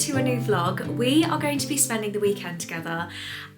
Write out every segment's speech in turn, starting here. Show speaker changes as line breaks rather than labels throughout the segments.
to a new vlog. We are going to be spending the weekend together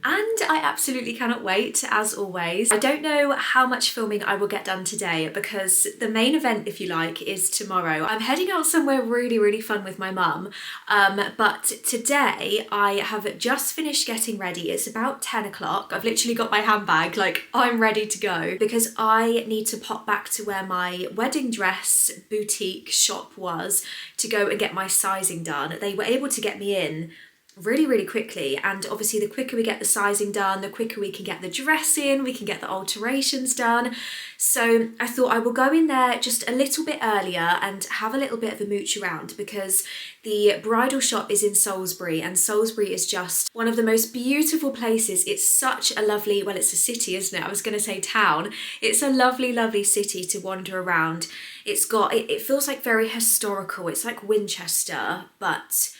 and I absolutely cannot wait, as always. I don't know how much filming I will get done today because the main event, if you like, is tomorrow. I'm heading out somewhere really fun with my mum, but today I have just finished getting ready. It's about 10 o'clock. I've literally got my handbag, like I'm ready to go because I need to pop back to where my wedding dress boutique shop was to go and get my sizing done. They were able to get me in really quickly, and obviously the quicker we get the sizing done, the quicker we can get the dress in, we can get the alterations done. So I thought I will go in there just a little bit earlier and have a little bit of a mooch around because the bridal shop is in Salisbury, and Salisbury is just one of the most beautiful places. It's such a lovely, well, it's a city, isn't it? I was going to say town. It's a lovely city to wander around. It feels like very historical. It's like Winchester, but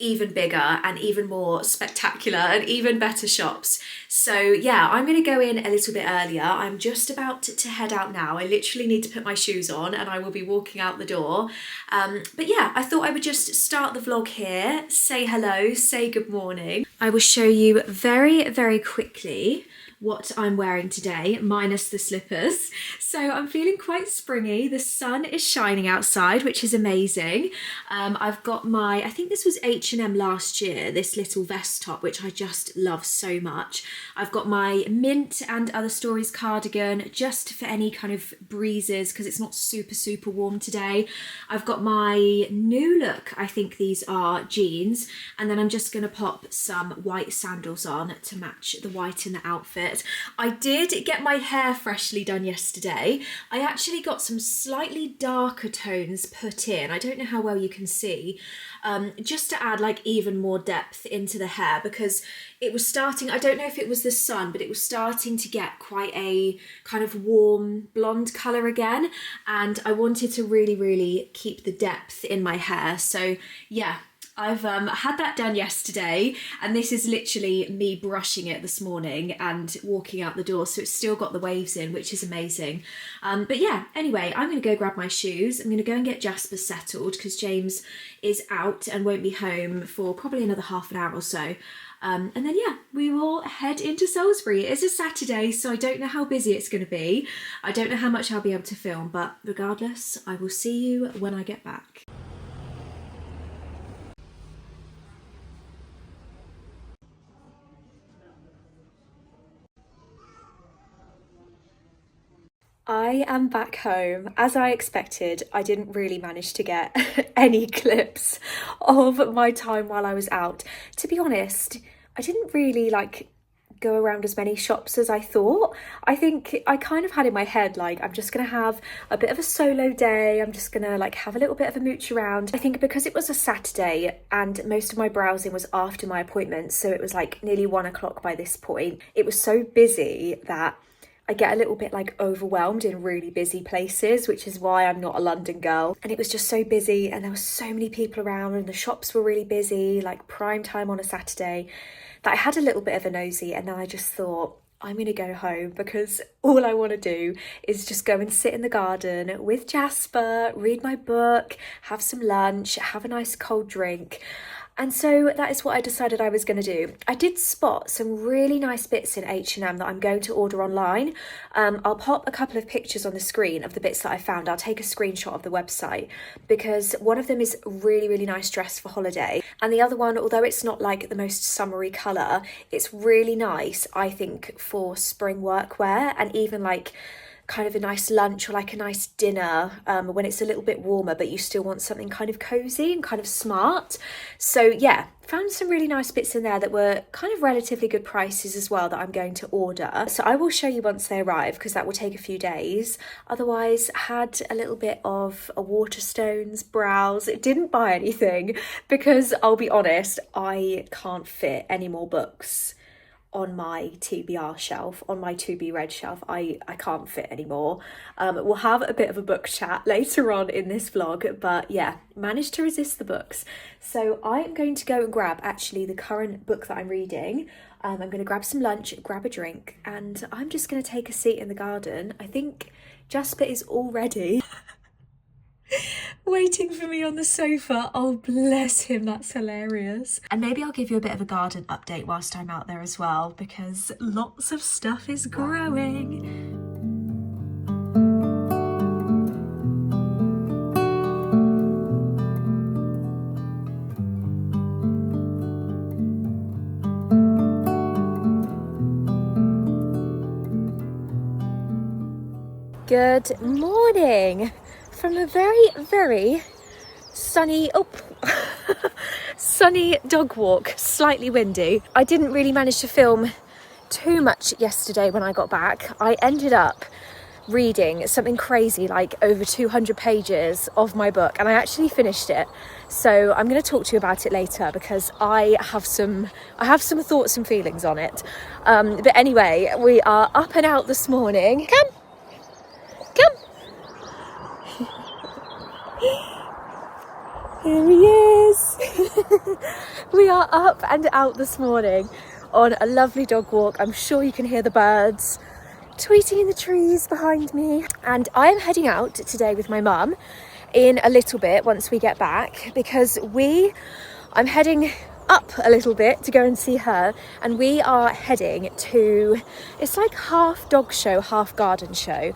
even bigger and even more spectacular and even better shops. So yeah, I'm going to go in a little bit earlier. I'm just about to head out now. I literally need to put my shoes on and I will be walking out the door. But yeah, I thought I would just start the vlog here, say hello, say good morning. I will show you very quickly what I'm wearing today, minus the slippers. So I'm feeling quite springy. The sun is shining outside, which is amazing. I've got my, I think this was H&M last year, this little vest top, which I just love so much. I've got my Mint and Other Stories cardigan, just for any kind of breezes, because it's not super warm today. I've got my new look, I think these are jeans, and then I'm just gonna pop some white sandals on to match the white in the outfit. I did get my hair freshly done yesterday. I actually got some slightly darker tones put in. I don't know how well you can see, just to add like even more depth into the hair because it was starting, I don't know if it was the sun, but it was starting to get quite a kind of warm blonde colour again, and I wanted to really keep the depth in my hair. So yeah, I've had that done yesterday, and this is literally me brushing it this morning and walking out the door, so it's still got the waves in, which is amazing. But yeah, anyway, I'm going to go grab my shoes. I'm going to go and get Jasper settled because James is out and won't be home for probably another half an hour or so. And then yeah, we will head into Salisbury. It is a Saturday, so I don't know how busy it's going to be. I don't know how much I'll be able to film, but regardless, I will see you when I get back. I am back home. As I expected, I didn't really manage to get any clips of my time while I was out. To be honest, I didn't really go around as many shops as I thought. I think I kind of had in my head like I'm just gonna have a bit of a solo day. I'm just gonna have a little bit of a mooch around. I think because it was a Saturday and most of my browsing was after my appointment, so it was like nearly 1 o'clock by this point. It was so busy that I get a little bit overwhelmed in really busy places, which is why I'm not a London girl. And it was just so busy and there were so many people around and the shops were really busy, like prime time on a Saturday, that I had a little bit of a nosy, and then I just thought, I'm going to go home because all I want to do is just go and sit in the garden with Jasper, read my book, have some lunch, have a nice cold drink. And so that is what I decided I was going to do. I did spot some really nice bits in H&M that I'm going to order online. I'll pop a couple of pictures on the screen of the bits that I found. I'll take a screenshot of the website because one of them is a really nice dress for holiday. And the other one, although it's not like the most summery colour, it's really nice, I think, for spring workwear and even kind of a nice lunch or a nice dinner when it's a little bit warmer but you still want something kind of cozy and kind of smart. So yeah, found some really nice bits in there that were kind of relatively good prices as well that I'm going to order. So I will show you once they arrive because that will take a few days. Otherwise, had a little bit of a Waterstones browse. Didn't buy anything because I'll be honest, I can't fit any more books on my TBR shelf, on my to be read shelf. I can't fit anymore. We'll have a bit of a book chat later on in this vlog, but yeah, managed to resist the books. So I'm going to go and grab actually the current book that I'm reading. I'm going to grab some lunch, grab a drink, and I'm just going to take a seat in the garden. I think Jasper is all ready. waiting for me on the sofa. Oh, bless him, that's hilarious. And maybe I'll give you a bit of a garden update whilst I'm out there as well, because lots of stuff is growing. Good morning from a very, very sunny, sunny dog walk, slightly windy. I didn't really manage to film too much yesterday when I got back. I ended up reading something crazy, like over 200 pages of my book, and I actually finished it. So I'm going to talk to you about it later because I have some thoughts and feelings on it. But anyway, we are up and out this morning. Come. Here he is. We are up and out this morning on a lovely dog walk. I'm sure you can hear the birds tweeting in the trees behind me. And I am heading out today with my mum in a little bit once we get back, because I'm heading up a little bit to go and see her, and we are heading to, it's like half dog show, half garden show,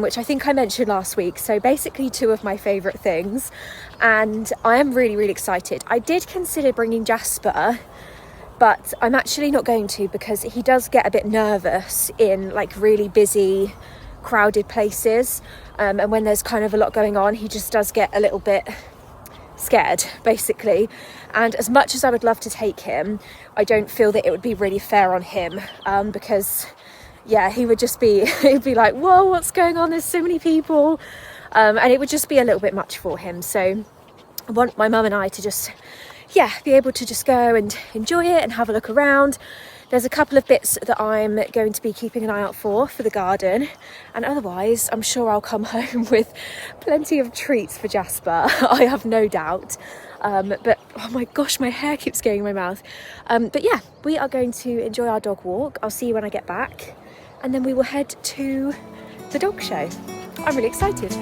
which I think I mentioned last week. So basically two of my favourite things, and I am really, really excited. I did consider bringing Jasper, but I'm actually not going to, because he does get a bit nervous in like really busy, crowded places, and when there's kind of a lot going on, he just does get a little bit scared, basically. And as much as I would love to take him, I don't feel that it would be really fair on him, because yeah, he would just be he'd be like, whoa, what's going on, there's so many people, and it would just be a little bit much for him. So I want my mum and I to just be able to just go and enjoy it and have a look around. There's a couple of bits that I'm going to be keeping an eye out for the garden, and otherwise I'm sure I'll come home with plenty of treats for Jasper. I have no doubt. But oh my gosh, my hair keeps getting in my mouth. But yeah, we are going to enjoy our dog walk. I'll see you when I get back, and then we will head to the dog show. I'm really excited.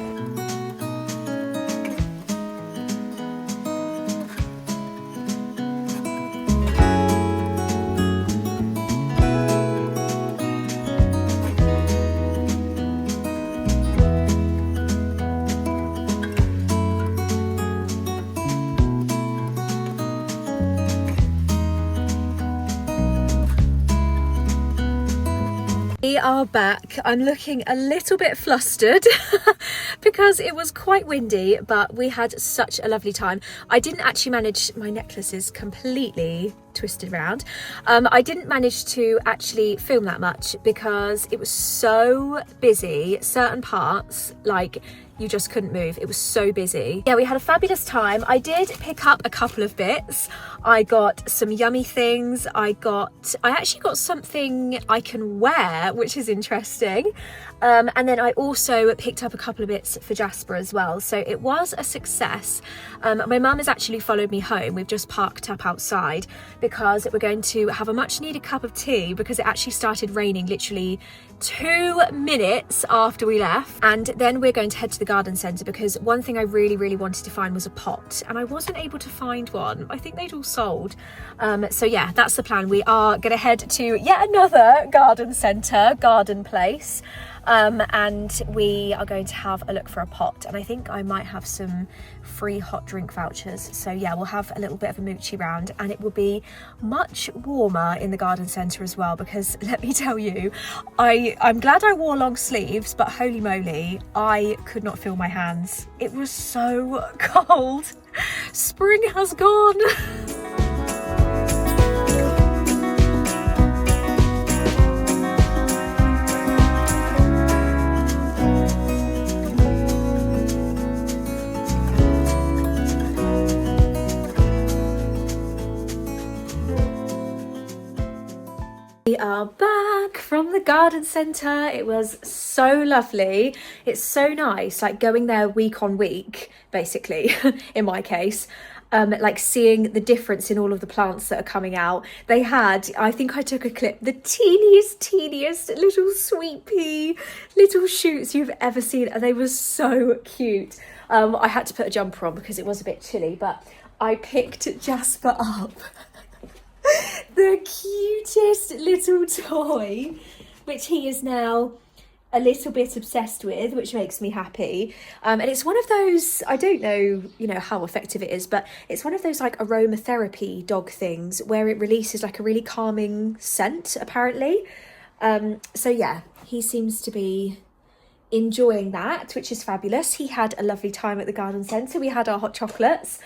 We are back. I'm looking a little bit flustered because it was quite windy, but we had such a lovely time. I didn't actually manage, my necklace is completely twisted around. I didn't manage to actually film that much because it was so busy. Certain parts, like, you just couldn't move. It was so busy. Yeah, we had a fabulous time. I did pick up a couple of bits. I got some yummy things. I actually got something I can wear, which is interesting. And then I also picked up a couple of bits for Jasper as well. So it was a success. My mum has actually followed me home. We've just parked up outside because we're going to have a much needed cup of tea, because it actually started raining literally 2 minutes after we left. And then we're going to head to the garden centre, because one thing I really, really wanted to find was a pot, and I wasn't able to find one. I think they'd all sold. So yeah, that's the plan. We are going to head to yet another garden centre, garden place. And we are going to have a look for a pot, and I think I might have some free hot drink vouchers. So yeah, we'll have a little bit of a moochie round, and it will be much warmer in the garden centre as well, because let me tell you, I'm glad I wore long sleeves, but holy moly, I could not feel my hands. It was so cold. Spring has gone. We are back from the garden centre. It was so lovely. It's so nice, like going there week on week, basically, in my case. Like seeing the difference in all of the plants that are coming out. They had, I think I took a clip, the teeniest little sweet pea, little shoots you've ever seen, and they were so cute. I had to put a jumper on because it was a bit chilly, but I picked Jasper up the cutest little toy, which he is now a little bit obsessed with, which makes me happy. And it's one of those, I don't know, how effective it is, but it's one of those like aromatherapy dog things where it releases like a really calming scent, apparently. So yeah, he seems to be enjoying that, which is fabulous. He had a lovely time at the garden centre. We had our hot chocolates.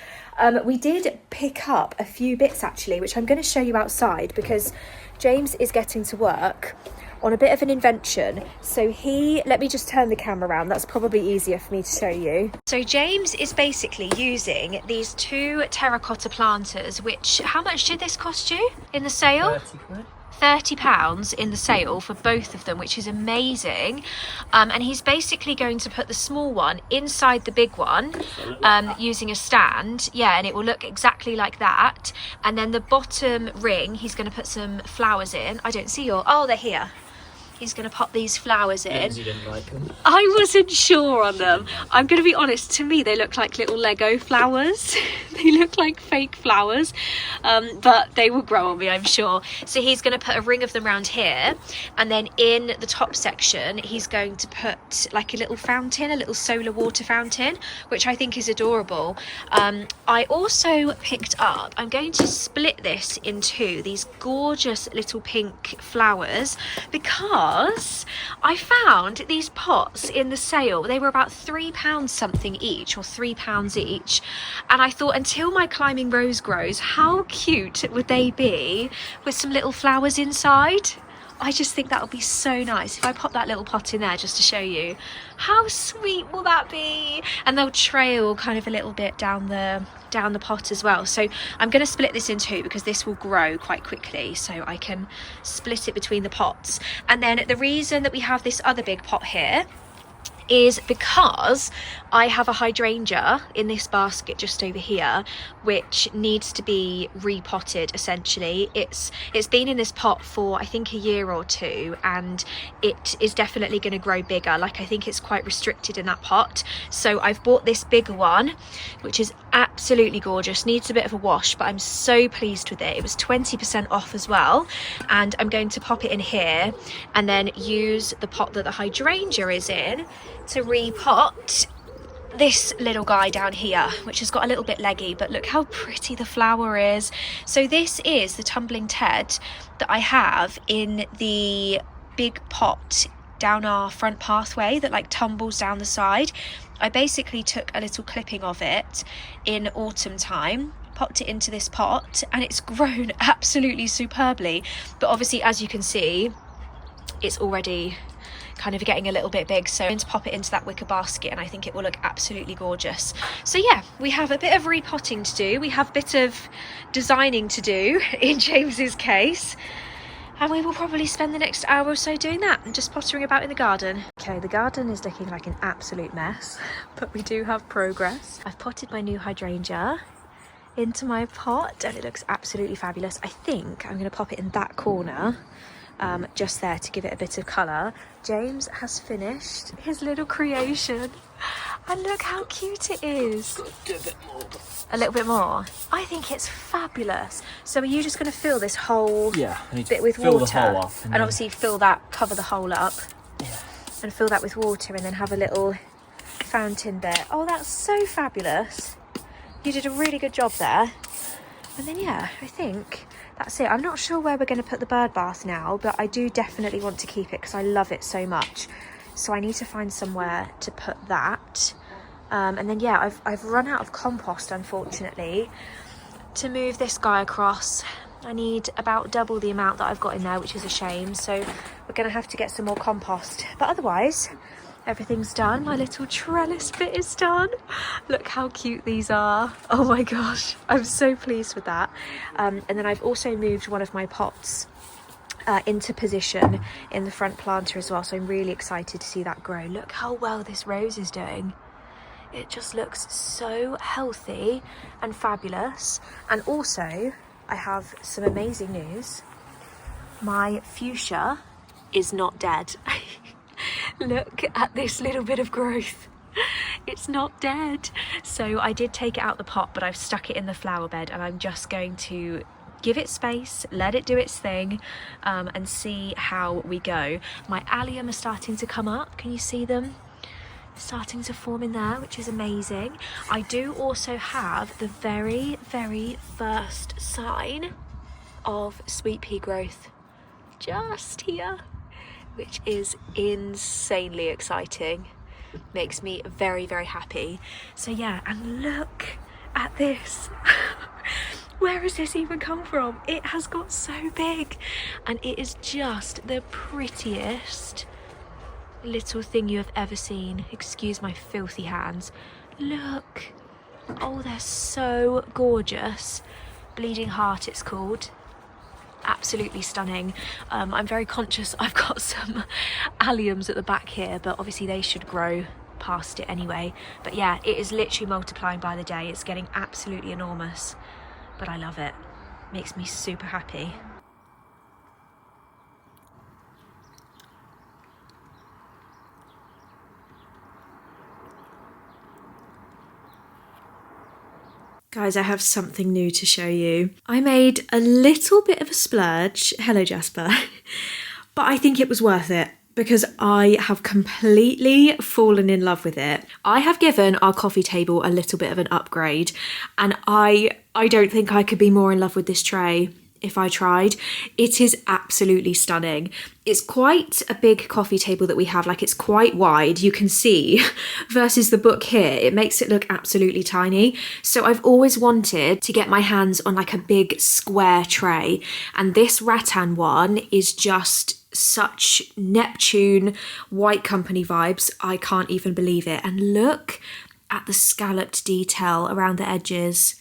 We did pick up a few bits actually, which I'm going to show you outside because James is getting to work on a bit of an invention. So let me just turn the camera around. That's probably easier for me to show you. So James is basically using these 2 terracotta planters, which, how much did this cost you in the sale?
30 quid.
£30 in the sale for both of them, which is amazing. And he's basically going to put the small one inside the big one using a stand. Yeah, and it will look exactly like that. And then the bottom ring, he's going to put some flowers in. I don't see oh, they're here. He's going to pop these flowers in.
Lindsay didn't like them.
I wasn't sure on them. I'm going to be honest, to me they look like little Lego flowers. They look like fake flowers, but they will grow on me, I'm sure. So he's going to put a ring of them around here, and then in the top section he's going to put like a little fountain, a little solar water fountain, which I think is adorable. I also picked up, I'm going to split this in 2, these gorgeous little pink flowers, because I found these pots in the sale. They were about £3 something each, or £3 each, and I thought, until my climbing rose grows, how cute would they be with some little flowers inside? I just think that would be so nice if I pop that little pot in there just to show you. How sweet will that be? And they'll trail kind of a little bit down the pot as well. So I'm going to split this in 2 because this will grow quite quickly, so I can split it between the pots. And then the reason that we have this other big pot here is because I have a hydrangea in this basket just over here, which needs to be repotted essentially. It's been in this pot for I think a year or 2, and it is definitely going to grow bigger. Like, I think it's quite restricted in that pot, so I've bought this bigger one, which is absolutely gorgeous. Needs a bit of a wash, but I'm so pleased with it. It was 20% off as well, and I'm going to pop it in here and then use the pot that the hydrangea is in to repot this little guy down here, which has got a little bit leggy, but look how pretty the flower is. So this is the tumbling Ted that I have in the big pot down our front pathway that like tumbles down the side. I basically took a little clipping of it in autumn time, popped it into this pot, and it's grown absolutely superbly. But obviously, as you can see, it's already kind of getting a little bit big, so I'm going to pop it into that wicker basket, and I think it will look absolutely gorgeous. So yeah, we have a bit of repotting to do, we have a bit of designing to do in James's case, and we will probably spend the next hour or so doing that and just pottering about in the garden. Okay, the garden is looking like an absolute mess, but we do have progress. I've potted my new hydrangea into my pot and it looks absolutely fabulous. I think I'm going to pop it in that corner, just there to give it a bit of colour. James has finished his little creation, and look how cute it is.
Do a bit more.
A little bit more. I think it's fabulous. So are you just going to fill this whole bit with
fill
water?
The hole off,
and obviously fill that, cover the hole up, and fill that with water, and then have a little fountain bit. Oh, that's so fabulous. You did a really good job there. And then yeah, I think that's it. I'm not sure where we're going to put the bird bath now, but I do definitely want to keep it because I love it so much. So I need to find somewhere to put that. And then yeah, I've run out of compost, unfortunately, to move this guy across. I need about double the amount that I've got in there, which is a shame. So we're going to have to get some more compost. But otherwise, everything's done. My little trellis bit is done. Look how cute these are. Oh my gosh, I'm so pleased with that. And then I've also moved one of my pots into position in the front planter as well, so I'm really excited to see that grow. Look how well this rose is doing. It just looks so healthy and fabulous. And also, I have some amazing news. My fuchsia is not dead. Look at this little bit of growth. it's not dead. So I did take it out the pot, but I've stuck it in the flower bed, and I'm just going to give it space, let it do its thing, and see how we go. My allium are starting to come up. Can you see them? Starting to form in there, which is amazing. I do also have the very, very first sign of sweet pea growth just here, which is insanely exciting. Makes me very, very happy. So yeah, and look at this. Where has this even come from? It has got so big, and it is just the prettiest little thing you have ever seen. Excuse my filthy hands. Look. Oh, they're so gorgeous. Bleeding Heart it's called. Absolutely stunning. I'm very conscious I've got some alliums at the back here, but obviously they should grow past it anyway. But yeah, it is literally multiplying by the day. It's getting absolutely enormous, but I love it. Makes me super happy. Guys, I have something new to show you. I made a little bit of a splurge. Hello, Jasper. But I think it was worth it because I have completely fallen in love with it. I have given our coffee table a little bit of an upgrade, and I don't think I could be more in love with this tray if I tried. It is absolutely stunning. It's quite a big coffee table that we have, like it's quite wide, you can see, versus the book here, it makes it look absolutely tiny. So I've always wanted to get my hands on like a big square tray, and this rattan one is just such Neptune White Company vibes. I can't even believe it. And look at the scalloped detail around the edges.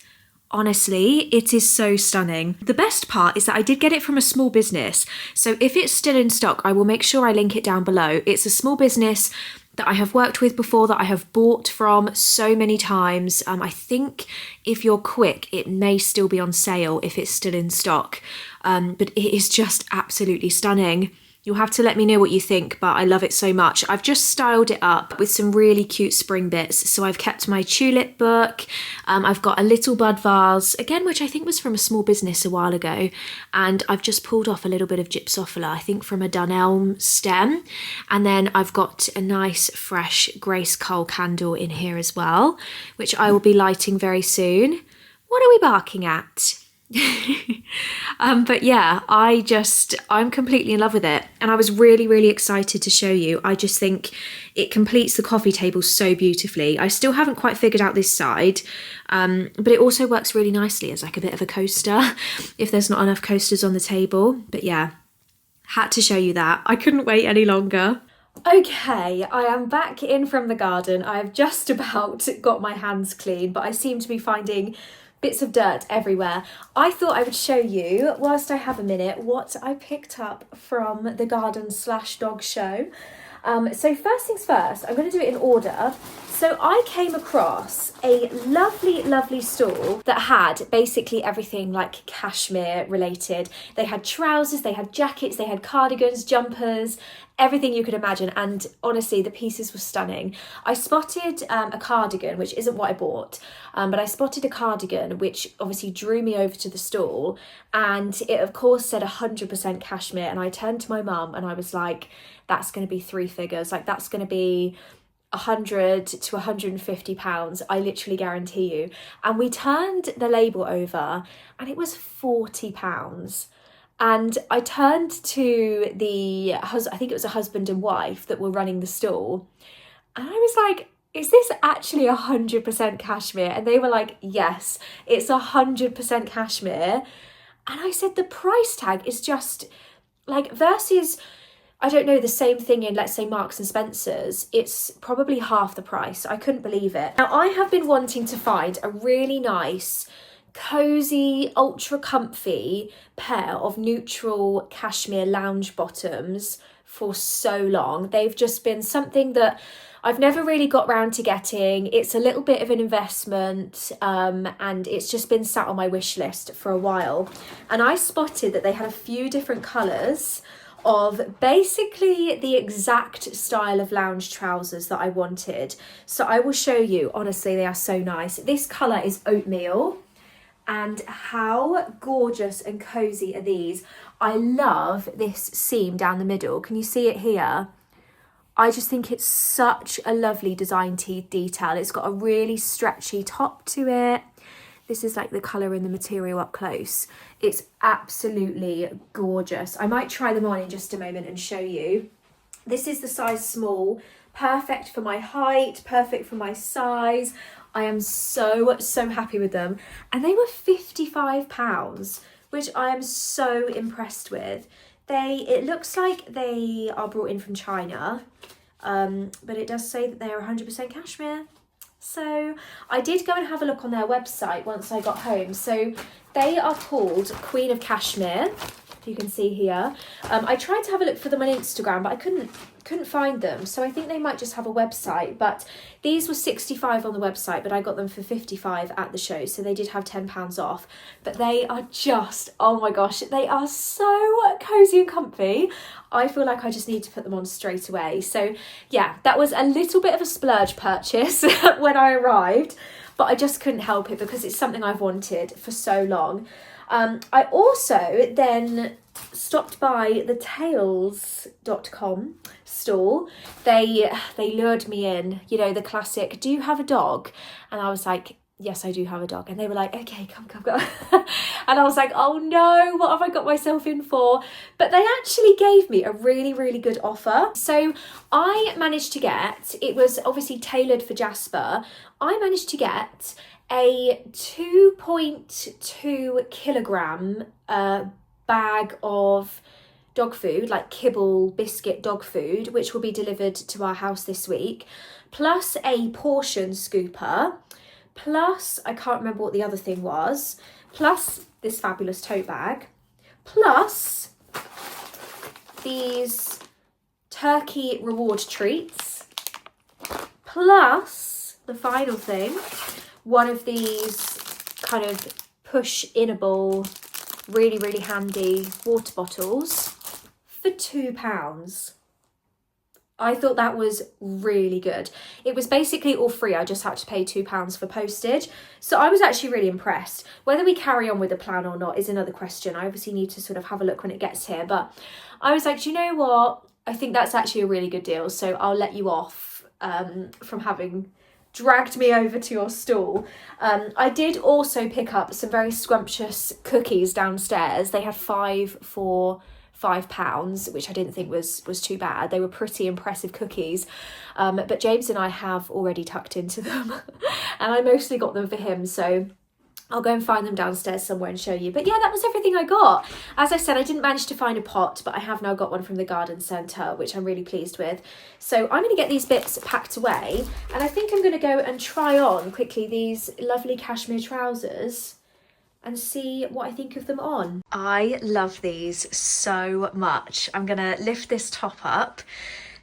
Honestly, it is so stunning. The best part is that I did get it from a small business. So if it's still in stock, I will make sure I link it down below. It's a small business that I have worked with before, that I have bought from so many times. I think if you're quick, it may still be on sale if it's still in stock. But it is just absolutely stunning. You'll have to let me know what you think, but I love it so much. I've just styled it up with some really cute spring bits. So I've kept my tulip book. I've got a little bud vase, again, which I think was from a small business a while ago. And I've just pulled off a little bit of gypsophila, I think from a Dunelm stem. And then I've got a nice fresh Grace Cole candle in here as well, which I will be lighting very soon. What are we barking at? But yeah, I'm completely in love with it, and I was really, really excited to show you. I just think it completes the coffee table so beautifully. I still haven't quite figured out this side, but it also works really nicely as like a bit of a coaster if there's not enough coasters on the table. But yeah, had to show you that. I couldn't wait any longer. Okay, I am back in from the garden. I've just about got my hands clean, but I seem to be finding bits of dirt everywhere. I thought I would show you, whilst I have a minute, what I picked up from the garden/dog show. So first things first, I'm going to do it in order. So I came across a lovely, lovely stall that had basically everything like cashmere related. They had trousers, they had jackets, they had cardigans, jumpers, everything you could imagine. And honestly, the pieces were stunning. I spotted a cardigan, which isn't what I bought, but I spotted a cardigan, which obviously drew me over to the stall. And it, of course, said 100% cashmere. And I turned to my mum and I was like, that's going to be three figures. Like, that's going to be 100 to 150 pounds, I literally guarantee you. And we turned the label over and it was 40 pounds. And I turned to I think it was a husband and wife that were running the stall, and I was like, is this actually 100% cashmere? And they were like, yes, it's 100% cashmere. And I said, the price tag is just like, versus, I don't know, the same thing in, let's say, Marks and Spencer's, it's probably half the price. I couldn't believe it. Now, I have been wanting to find a really nice, cozy, ultra comfy pair of neutral cashmere lounge bottoms for so long. They've just been something that I've never really got round to getting. It's a little bit of an investment, and it's just been sat on my wish list for a while. And I spotted that they had a few different colours of basically the exact style of lounge trousers that I wanted. So I will show you. Honestly, they are so nice. This colour is oatmeal. And how gorgeous and cozy are these? I love this seam down the middle. Can you see it here? I just think it's such a lovely design detail. It's got a really stretchy top to it. This is like the colour and the material up close. It's absolutely gorgeous. I might try them on in just a moment and show you. This is the size small, perfect for my height, perfect for my size. I am so happy with them. And they were £55, which I am so impressed with. It looks like they are brought in from China, but it does say that they are 100% cashmere. So I did go and have a look on their website once I got home. So they are called Queen of Cashmere. You can see here. I tried to have a look for them on Instagram, but I couldn't find them. So I think they might just have a website. But these were 65 on the website, but I got them for 55 at the show. So they did have £10 off. But they are just, oh my gosh, they are so cozy and comfy. I feel like I just need to put them on straight away. So yeah, that was a little bit of a splurge purchase when I arrived, but I just couldn't help it because it's something I've wanted for so long. I also then stopped by the tails.com stall. They lured me in, you know, the classic, do you have a dog? And I was like, yes, I do have a dog. And they were like, okay, come. And I was like, oh no, what have I got myself in for? But they actually gave me a really, really good offer. So I managed to get, it was obviously tailored for Jasper. I managed to get a 2.2 kilogram bag of dog food, like kibble biscuit dog food, which will be delivered to our house this week, plus a portion scooper, plus I can't remember what the other thing was, plus this fabulous tote bag, plus these turkey reward treats, plus the final thing, one of these kind of push-inable, really, really handy water bottles for £2. I thought that was really good. It was basically all free. I just had to pay £2 for postage. So I was actually really impressed. Whether we carry on with the plan or not is another question. I obviously need to sort of have a look when it gets here. But I was like, do you know what? I think that's actually a really good deal. So I'll let you off from having dragged me over to your stall. I did also pick up some very scrumptious cookies downstairs. They had 5 for £5, which I didn't think was too bad. They were pretty impressive cookies, but James and I have already tucked into them and I mostly got them for him, so I'll go and find them downstairs somewhere and show you. But yeah, that was everything I got. As I said, I didn't manage to find a pot, but I have now got one from the garden centre, which I'm really pleased with. So I'm going to get these bits packed away, and I think I'm going to go and try on quickly these lovely cashmere trousers and see what I think of them on. I love these so much. I'm going to lift this top up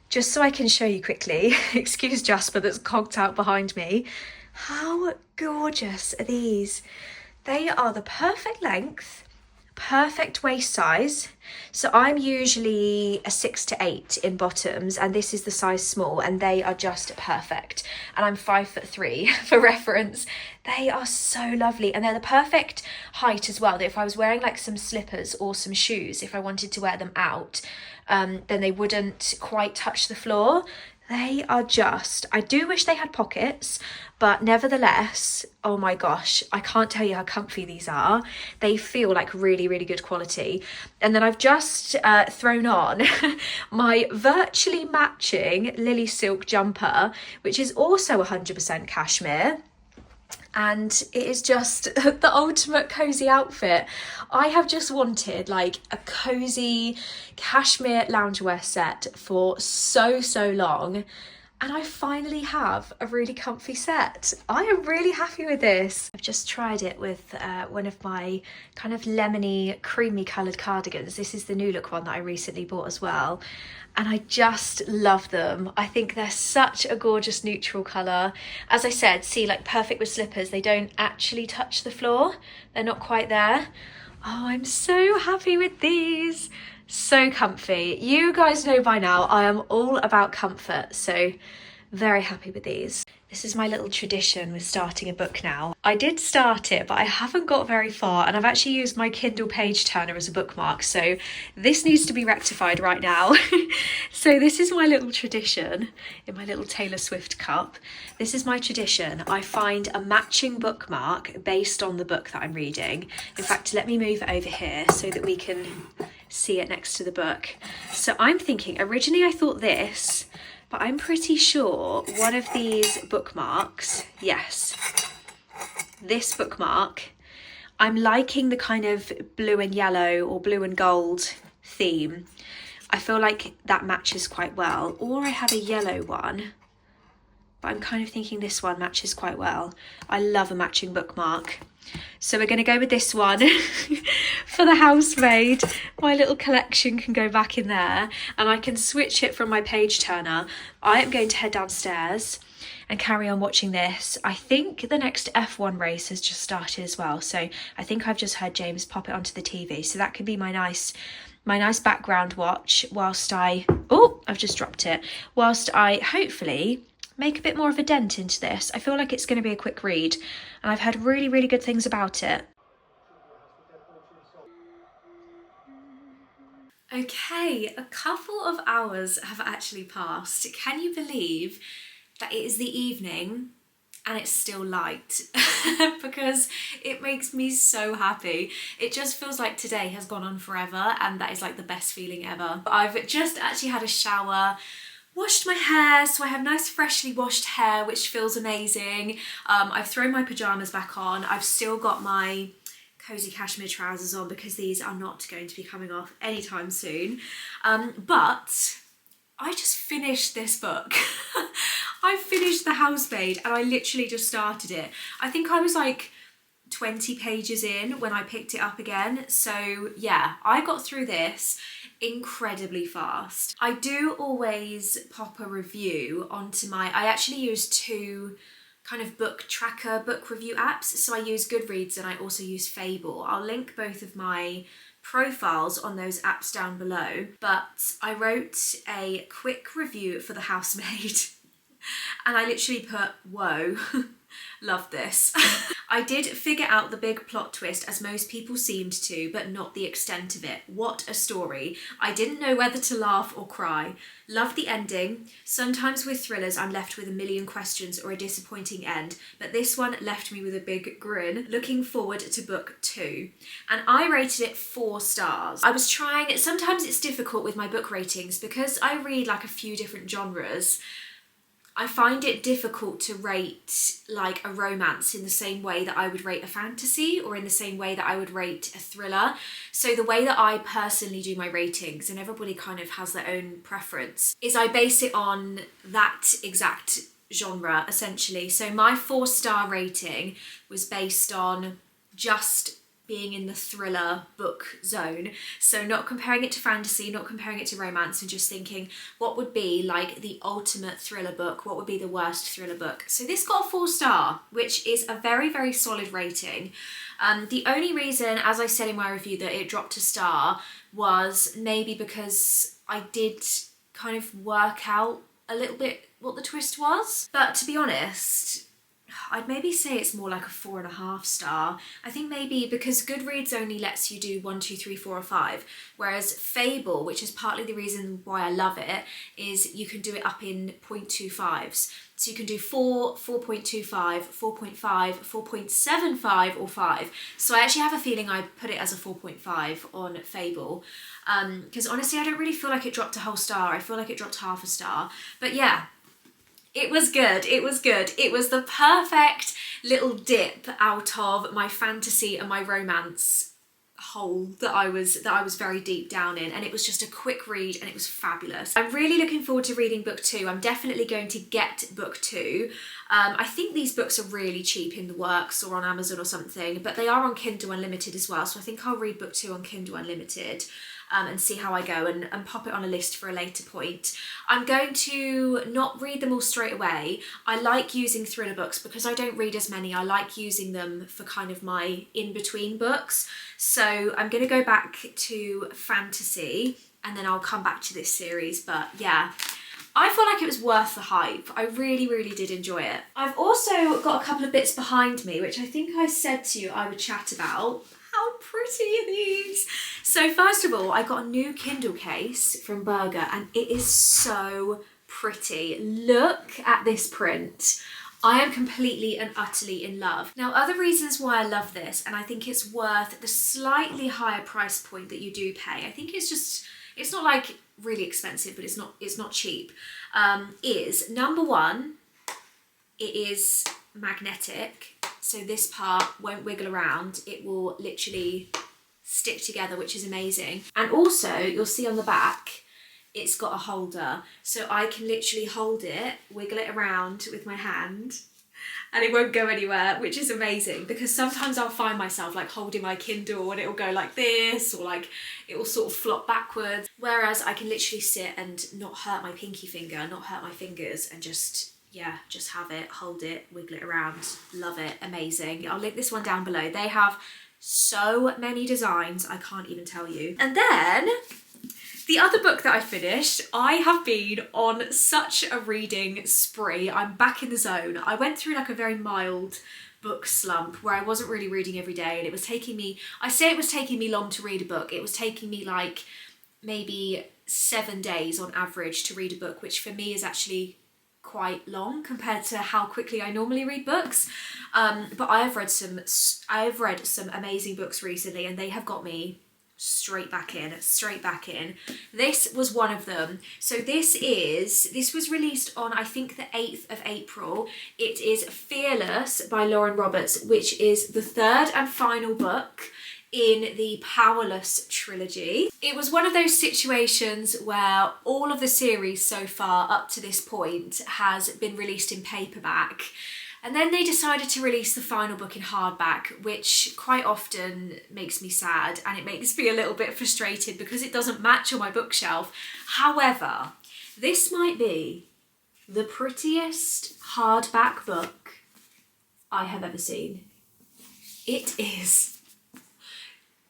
just so I can show you quickly. Excuse Jasper that's conked out behind me. How gorgeous are these? They are the perfect length, perfect waist size. So I'm usually a 6 to 8 in bottoms, and this is the size small, and they are just perfect. And I'm 5'3" for reference. They are so lovely, and they're the perfect height as well. That if I was wearing like some slippers or some shoes, if I wanted to wear them out, then they wouldn't quite touch the floor. They are just, I do wish they had pockets, but nevertheless, oh my gosh, I can't tell you how comfy these are. They feel like really, really good quality. And then I've just thrown on my virtually matching Lily silk jumper, which is also 100% cashmere. And it is just the ultimate cozy outfit. I have just wanted like a cozy cashmere loungewear set for so long, and I finally have a really comfy set. I am really happy with this. I've just tried it with one of my kind of lemony creamy coloured cardigans. This is the New Look one that I recently bought as well, and I just love them. I think they're such a gorgeous neutral colour. As I said, see, like perfect with slippers. They don't actually touch the floor. They're not quite there. Oh, I'm so happy with these. So comfy. You guys know by now I am all about comfort, so very happy with these. This is my little tradition with starting a book now. I did start it, but I haven't got very far, and I've actually used my Kindle page turner as a bookmark, so this needs to be rectified right now. So this is my little tradition in my little Taylor Swift cup. This is my tradition. I find a matching bookmark based on the book that I'm reading. In fact, let me move it over here so that we can see it next to the book. So I'm thinking, originally I thought this, but I'm pretty sure one of these bookmarks, yes, this bookmark, I'm liking the kind of blue and yellow or blue and gold theme. I feel like that matches quite well. Or I have a yellow one, but I'm kind of thinking this one matches quite well. I love a matching bookmark. So we're going to go with this one for the housemaid. My little collection can go back in there and I can switch it from my page turner. I am going to head downstairs and carry on watching this. I think the next F1 race has just started as well. So I think I've just heard James pop it onto the TV. So that could be my nice background watch whilst I've just dropped it. Whilst I hopefully make a bit more of a dent into this. I feel like it's going to be a quick read and I've heard really, really good things about it. Okay, a couple of hours have actually passed. Can you believe that it is the evening and it's still light? Because it makes me so happy. It just feels like today has gone on forever and that is like the best feeling ever. I've just actually had a shower, washed my hair, so I have nice freshly washed hair, which feels amazing. I've thrown my pyjamas back on. I've still got my cozy cashmere trousers on because these are not going to be coming off anytime soon. But I just finished this book. I finished The Housemaid and I literally just started it. I think I was like 20 pages in when I picked it up again. So yeah, I got through this incredibly fast. I do always pop a review onto I actually use two kind of book tracker book review apps. So I use Goodreads and I also use Fable. I'll link both of my profiles on those apps down below. But I wrote a quick review for The Housemaid and I literally put, whoa, love this. I did figure out the big plot twist, as most people seemed to, but not the extent of it. What a story. I didn't know whether to laugh or cry. Loved the ending. Sometimes with thrillers I'm left with a million questions or a disappointing end, but this one left me with a big grin. Looking forward to book 2. And I rated it 4 stars. I was trying, sometimes it's difficult with my book ratings because I read like a few different genres. I find it difficult to rate like a romance in the same way that I would rate a fantasy or in the same way that I would rate a thriller. So the way that I personally do my ratings, and everybody kind of has their own preference, is I base it on that exact genre essentially. So my 4-star rating was based on just being in the thriller book zone. So not comparing it to fantasy, not comparing it to romance, and just thinking what would be like the ultimate thriller book, what would be the worst thriller book. So this got a 4-star, which is a very, very solid rating. The only reason, as I said in my review, that it dropped a star was maybe because I did kind of work out a little bit what the twist was. But to be honest, I'd maybe say it's more like a 4.5 star. I think maybe because Goodreads only lets you do 1, 2, 3, 4 or 5, whereas Fable, which is partly the reason why I love it, is you can do it up in 0.25s. So you can do 4, 4.25, 4.5, 4.75 or 5. So I actually have a feeling I put it as a 4.5 on Fable. Because honestly, I don't really feel like it dropped a whole star. I feel like it dropped half a star. But yeah, it was good, it was good. It was the perfect little dip out of my fantasy and my romance hole that I was very deep down in, and it was just a quick read and it was fabulous. I'm really looking forward to reading book 2. I'm definitely going to get book 2. I think these books are really cheap in the works or on Amazon or something, but they are on Kindle Unlimited as well, so I think I'll read book 2 on Kindle Unlimited. and see how I go and pop it on a list for a later point. I'm going to not read them all straight away. I like using thriller books because I don't read as many. I like using them for kind of my in-between books. So I'm going to go back to fantasy and then I'll come back to this series. But yeah, I feel like it was worth the hype. I really, really did enjoy it. I've also got a couple of bits behind me, which I think I said to you I would chat about. How pretty are these? So first of all, I got a new Kindle case from Berger and it is so pretty. Look at this print. I am completely and utterly in love. Now, other reasons why I love this, and I think it's worth the slightly higher price point that you do pay, I think it's not like really expensive, but it's not cheap, is number one, it is magnetic. So this part won't wiggle around. It will literally stick together, which is amazing. And also you'll see on the back, it's got a holder. So I can literally hold it, wiggle it around with my hand and it won't go anywhere, which is amazing because sometimes I'll find myself like holding my Kindle and it'll go like this or like it will sort of flop backwards. Whereas I can literally sit and not hurt my pinky finger, not hurt my fingers and just have it, hold it, wiggle it around. Love it, amazing. I'll link this one down below. They have so many designs, I can't even tell you. And then the other book that I finished, I have been on such a reading spree. I'm back in the zone. I went through like a very mild book slump where I wasn't really reading every day and it was taking me, I say it was taking me long to read a book. It was taking me like maybe 7 days on average to read a book, which for me is actually quite long compared to how quickly I normally read books. But I have read some amazing books recently and they have got me straight back in. This was one of them. So this was released on, I think, the 8th of April. It is Fearless by Lauren Roberts, which is the third and final book in the Powerless trilogy. It was one of those situations where all of the series so far up to this point has been released in paperback. And then they decided to release the final book in hardback, which quite often makes me sad and it makes me a little bit frustrated because it doesn't match on my bookshelf. However, this might be the prettiest hardback book I have ever seen. It is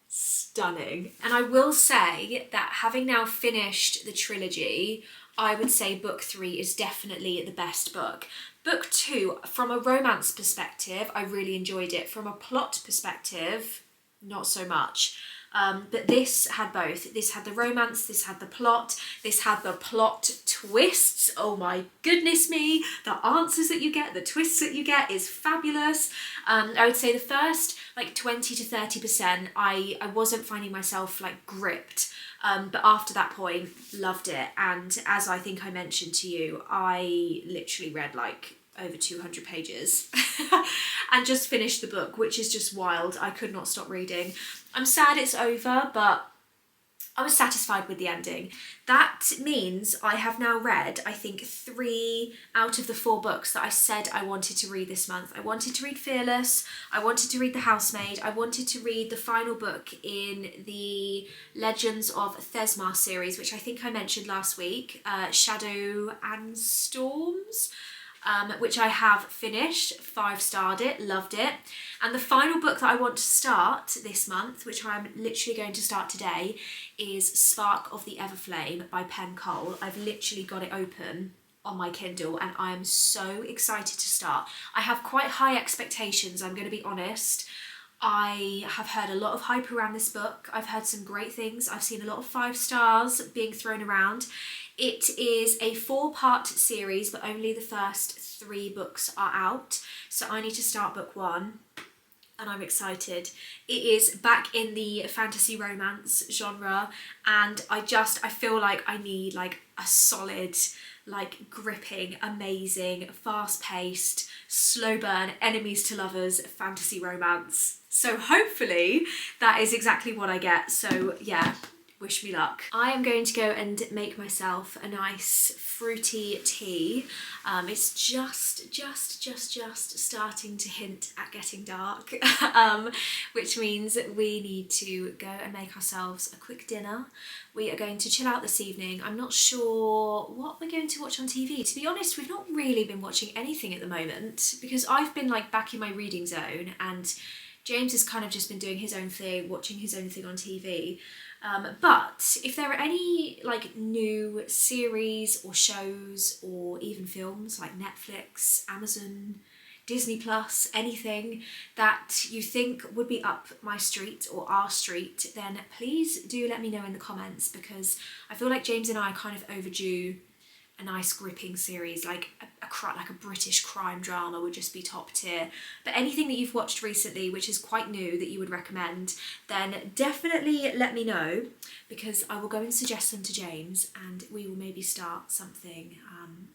stunning. And I will say that having now finished the trilogy, I would say book 3 is definitely the best book. Book 2, from a romance perspective, I really enjoyed it. From a plot perspective, not so much. But this had both. This had the romance, this had the plot, this had the plot twists. Oh my goodness me, the answers that you get, the twists that you get is fabulous. I would say the first like 20 to 30%, I wasn't finding myself like gripped. But after that point, loved it. And as I think I mentioned to you, I literally read like over 200 pages and just finished the book, which is just wild. I could not stop reading. I'm sad it's over, but I was satisfied with the ending. That means I have now read, I think, 3 out of the 4 books that I said I wanted to read this month. I wanted to read Fearless, I wanted to read The Housemaid, I wanted to read the final book in the Legends of Thesmar series, which I think I mentioned last week, Shadow and Storms. Which I have finished, 5-starred it, loved it. And the final book that I want to start this month, which I'm literally going to start today, is Spark of the Everflame by Penn Cole. I've literally got it open on my Kindle and I am so excited to start. I have quite high expectations, I'm going to be honest. I have heard a lot of hype around this book. I've heard some great things. I've seen a lot of 5 stars being thrown around. It is a 4-part series, but only the first 3 books are out. So I need to start book 1 and I'm excited. It is back in the fantasy romance genre and I feel like I need like a solid, like gripping, amazing, fast-paced, slow burn, enemies to lovers fantasy romance. So hopefully that is exactly what I get. So yeah, wish me luck. I am going to go and make myself a nice fruity tea. It's just starting to hint at getting dark, which means we need to go and make ourselves a quick dinner. We are going to chill out this evening. I'm not sure what we're going to watch on TV. To be honest, we've not really been watching anything at the moment because I've been like back in my reading zone and James has kind of just been doing his own thing, watching his own thing on TV. But if there are any like new series or shows or even films like Netflix, Amazon, Disney Plus, anything that you think would be up my street or our street, then please do let me know in the comments, because I feel like James and I are kind of overdue a nice gripping series, like a British crime drama would just be top tier. But anything that you've watched recently which is quite new that you would recommend, then definitely let me know, because I will go and suggest them to James and we will maybe start something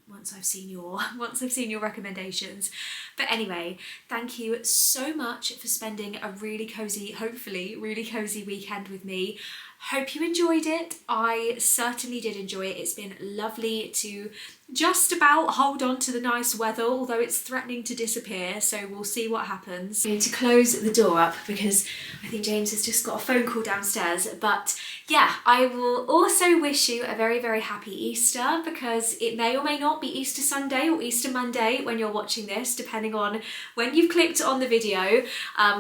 once I've seen your recommendations. But anyway, thank you so much for spending a really cozy, hopefully really cozy weekend with me. Hope you enjoyed it. I certainly did enjoy it. It's been lovely to just about hold on to the nice weather, although it's threatening to disappear, so we'll see what happens. I need to close the door up because I think James has just got a phone call downstairs. But yeah, I will also wish you a very, very happy Easter, because it may or may not be Easter Sunday or Easter Monday when you're watching this, depending on when you've clicked on the video.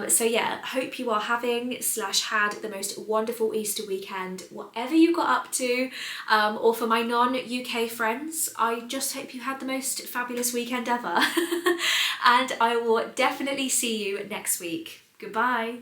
So yeah, hope you are having / had the most wonderful Easter weekend, whatever you got up to. Or for my non-UK friends, I just hope you had the most fabulous weekend ever. And I will definitely see you next week. Goodbye.